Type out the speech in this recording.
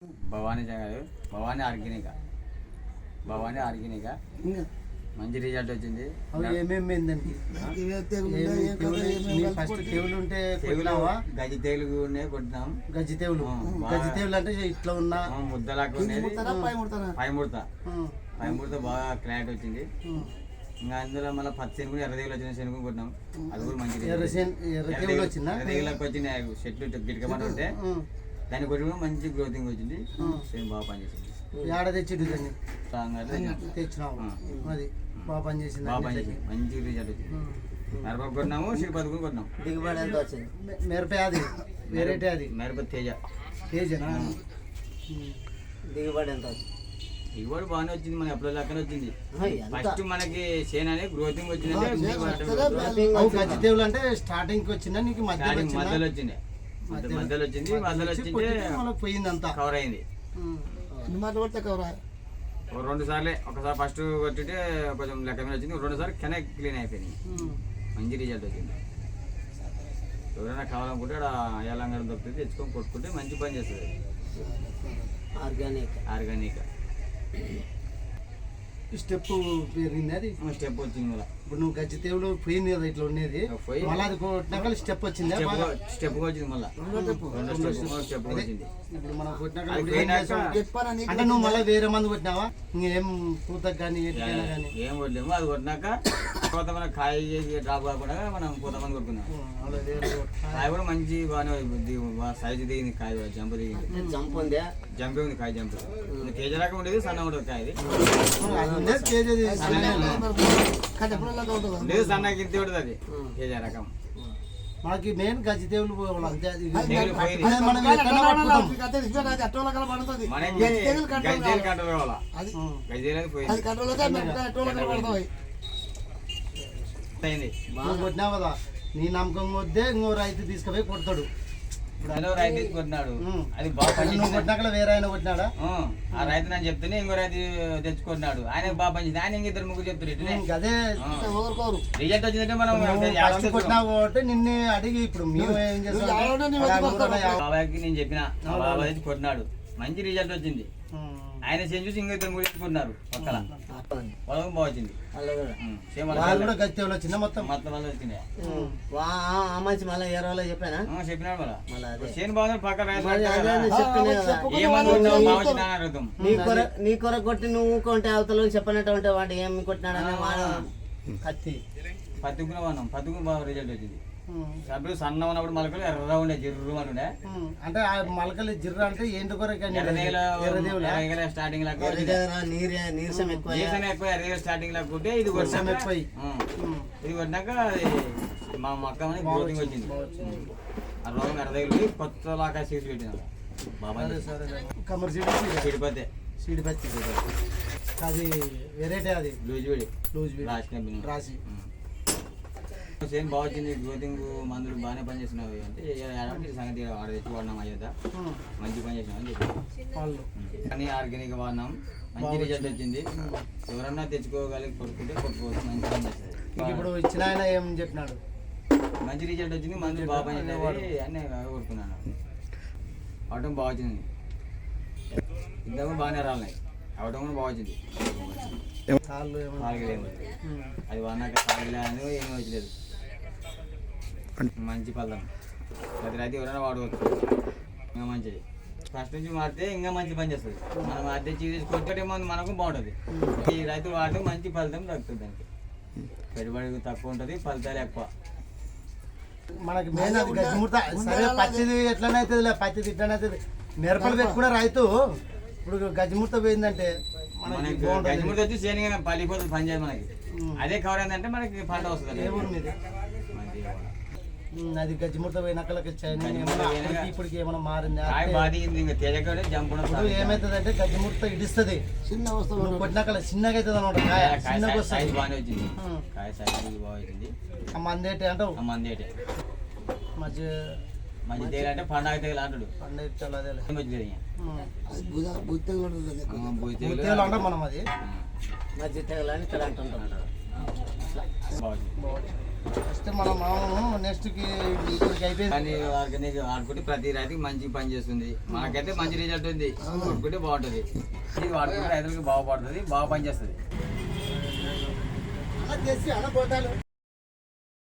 Bhavani Jagan Bhavani organic మంచి result వచ్చింది. First తెగులు ఉంటే గజి తెగులు కొట్టినాం. గజి తెగులు అంటే ఇట్లా ఉన్న ముద్దలాగా పై ముడత బాగా క్లారిటీ వచ్చింది. ఇంకా అందులో మళ్ళీ పచ్చి శనుగులు ఎర్ర తెగులు వచ్చిన శనుగులు కొట్టినాం. అది కూడా మంచి తెగులకు వచ్చింది. చెట్లు గిటకమంట ఉంటే దాన్ని కొట్టి కూడా మంచి గ్రోతింగ్ వచ్చింది. బాగా పనిచేసింది. ఏడ తెచ్చి తెచ్చినాము అది బాగా పనిచేసింది. బాగా పనిచేసింది. మంచి రిజల్ట్ వచ్చింది. మిరప కొట్టినాము, సిరిపతి కూడా కొట్టినాము. దిగుబడి ఎంత వచ్చింది? మిరప అది వెరైటీ అది మిరప తేజ దిగుబడి ఎంత వచ్చింది? దిగుబడి బాగానే వచ్చింది. మనకి ఎప్పుడు లెక్కనే వచ్చింది. ఫస్ట్ మనకి చేను అనేది గ్రోతింగ్ వచ్చిందంటే గజితేవులు అంటే స్టార్టింగ్ వచ్చిందా నీకు? మధ్యలో వచ్చింది. మధ్యలో వచ్చింది పోయింది అంతా కవర్ అయింది. 2 సార్లే. ఒకసారి ఫస్ట్ కొట్టితే కొంచెం లెక్క మీద వచ్చింది. 2 సార్లు కెనక్ క్లీన్ అయిపోయింది. మంచి రిజల్ట్ వచ్చింది. ఎవరైనా కావాలనుకుంటే అయ్యాలంగా దొరికితే తెచ్చుకొని కొట్టుకుంటే మంచి పని చేస్తుంది. ఆర్గానిక్ స్టెప్ పెరిగింది. అది స్టెప్ వచ్చింది. మళ్ళీ ఇప్పుడు నువ్వు గజ్జి తేవులు పోయింది కదా ఇట్లా ఉండేది, మళ్ళీ అది కొట్టినాక స్టెప్ వచ్చింది. స్టెప్ వచ్చింది. మళ్ళీ స్టెప్ వచ్చింది. ఇప్పుడు మనం కొట్టినాక అంటే నువ్వు మళ్ళీ వేరే మంది కొట్టినావా? ఇంకేం పూతకు కానీ ఏం కొట్టలేము. అది కొట్టినాక తర్వాత మనం కాయ చేసి డ్రాప్ కాకుండా మనం కొంతమంది కొట్టుకున్నాం. కాయ కూడా మంచి బాగానే సైజు దిగింది. కాయ జంప్ దిగింది. జంప్ ఉంది. కాయ జంప్ కేజీ రకం ఉండేది. సన్న ఉండదు కాయ. లేదు సన్నకి ఇంత ఉంటుంది. అది కేజీ రకం. మనకి మెయిన్ గజ్జి దేవులు కొట్టినావు కదా, నీ నమ్మకం వద్దే ఇంకో రైతు తీసుకుపోయి కొడతాడు. రైతు తీసుకొట్టినాడు. అది బాగా కొట్టినాక వేరే ఆయన కొట్టినాడా? ఆ రైతు నన్ను చెప్తేనే ఇంకో రైతు తెచ్చుకుంటున్నాడు. ఆయన బాగా పనిచేసింది. ఆయన ఇంక 2 ముగ్గురు చెప్తారు. అదే రిజల్ట్ వచ్చిందంటే మనం కొట్టినావు కాబట్టి నిన్ను అడిగి ఇప్పుడు మేము ఏం చేస్తాం బాబాకి నేను చెప్పిన బాబా తెచ్చి కొట్టినాడు. మంచి రిజల్ట్ వచ్చింది. ఆయన చేంజ్ చూసి ఇంకో 2 ముగ్గురు తెచ్చుకుంటున్నారు. పక్కన పొలం బాగా వచ్చింది. మొత్తం వల్ల వచ్చింది. మంచి మళ్ళీ ఎరవలో చెప్పానా? చెప్పినాడు. మళ్ళీ చేను బాగుంది. పక్కన నీ కొర కొట్టి నువ్వు కొంటే అవతల చెప్పనట్టు ఉంటే వాడు ఏమి కొట్టినాడని పత్తి కూడా వాడినాం. పత్తి కూడా బాగా రిజల్ట్ వచ్చింది. సభ్యులు సన్న ఉన్నప్పుడు మొలకలు ఎర్ర ఉండే జిర్రు ఉండే. అంటే ఆ మొలకలు జిర్ర అంటే ఏంటి స్టార్టింగ్ ఎక్కువ స్టార్టింగ్ లాక్కుంటే ఇది వర్షం ఎక్కువ. ఇది కొట్టినాక మా మొక్క గ్రోతింగ్ వచ్చింది. ఆ రోగం ఎర్రదేగులు కొత్త లాగా సీడ్స్ పెట్టినారు. బాబా సీడిపత్తి అది వెరైటీ. అది లూజ్ రాసి సేమ్ బాగా వచ్చింది. గ్రోతింగ్ మందులు బాగానే పనిచేస్తున్నాయి. అంటే సంగతి ఆడ తెచ్చి వాడినాం. అయ్యేదా మంచి పని చేసినాం అని చెప్పి కానీ ఆర్గానిక్ వాడినాం. మంచి రిజల్ట్ వచ్చింది. ఎవరన్నా తెచ్చుకోగలిగి కొట్టుకుంటే కొట్టుకోవచ్చు. మంచి పని చేస్తుంది. ఇప్పుడు ఇచ్చిన ఆయన ఏం చెప్పినాడు? మంచి రిజల్ట్ వచ్చింది. మందులు బాగా పనిచేసేది అన్నీ కొట్టుకున్నాను. అవటం బాగా వచ్చింది. ఇంతకు బాగానే రాలినాయి. అవటం కూడా బాగా వచ్చింది. అది వాడినాక సాగిలే అని ఏమీ వచ్చలేదు. మంచి ఫలం. ప్రతి రైతు ఎవరైనా వాడుకోవచ్చు. ఇంకా మంచిది. ఫస్ట్ నుంచి మారితే ఇంకా మంచి పని చేస్తుంది. మనం అద్దె చీజ్ కొట్టుకుంటే మనకు బాగుంటుంది. ఈ రైతు వాడితే మంచి ఫలితం దక్కుతుంది. దానికి పెట్టుబడి తక్కువ ఉంటుంది, ఫలితాలు ఎక్కువ. మనకి మెయిన్ అది గజ్జిముడత. సరే పచ్చిది ఎట్లనైతుంది, పచ్చిది ఇట్లనైతుంది. మిరపలు పెట్టుకున్న రైతు ఇప్పుడు గజ్జిముడత పోయిందంటే గజ్జిముడత వచ్చి చేనిగా పలిపోతుంది. పని చేయాలి మనకి. అదే కవర్ అయిందంటే మనకి పంట వస్తుంది. అది గజ్జిముడత పోయినక్కలకి ఇప్పటికి ఏమైనా మారింది? ఏమైతుంది అంటే గజ్జిముడత ఇడిస్తుంది. కొట్టినక్కల చిన్నగా అవుతుంది అనమాట. చిన్నగా వస్తుంది. మందేటి అంటావు? మందేటి మంచి అంటే పండగ తెగలు అంటాడు. అంటాం మనం. అది మధ్య తెగలని ఇక్కడ అంటుంటాం. బాగుంది. ఫస్ట్ మన మామూలు నెక్స్ట్కి ఇప్పటికి అయిపోయింది. కానీ ఆర్గానిక్ వాడుకుంటే ప్రతి రైతుకి మంచి పని చేస్తుంది. మనకైతే మంచి రిజల్ట్ ఉంది. వాడుకుంటే బాగుంటుంది. ఇది వాడుకుంటే రైతులకు బాగుపడుతుంది, బాగా పనిచేస్తుంది. అలా చేసి అలా పోతాలు